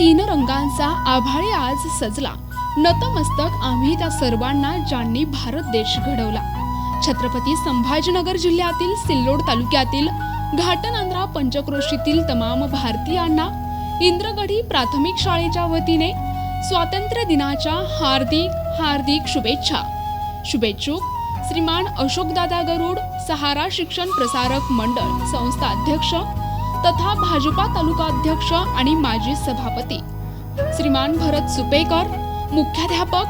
तीन रंगांचा आभाळी आज सजला, नतमस्तक आम्ही त्या सर्वांना ज्यांनी भारत देश घडवला। छत्रपती संभाजीनगर जिल्ह्यातील सिल्लोड तालुक्यातील घाटनांद्रा पंचक्रोशीतील तमाम भारतीयांना इंद्रगढी प्राथमिक शाळेच्या वतीने स्वातंत्र्य दिनाच्या हार्दिक शुभेच्छा। शुभेच्छुक श्रीमान अशोकदादा गरुड, सहारा शिक्षण प्रसारक मंडळ संस्था अध्यक्ष तथा भाजपा तालुका अध्यक्ष आणि माजी सभापती श्रीमान भरत सुपेकर, मुख्याध्यापक,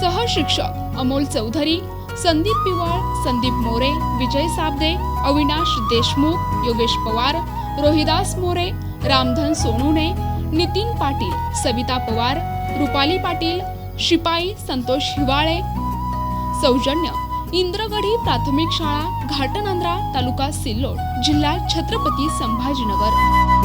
सहशिक्षक अमोल चौधरी, संदीप पिवळ, संदीप मोरे, विजय साबदे, अविनाश देशमुख, योगेश पवार, रोहिदास मोरे, रामधन सोनूने, नितीन पाटील, सविता पवार, रुपाली पाटील, शिपाई संतोष हिवाळे। सौजन्य इंद्रगढी प्राथमिक शाळा, घाटनांद्रा, तालुका सिल्लोड, जिल्हा छत्रपती संभाजीनगर।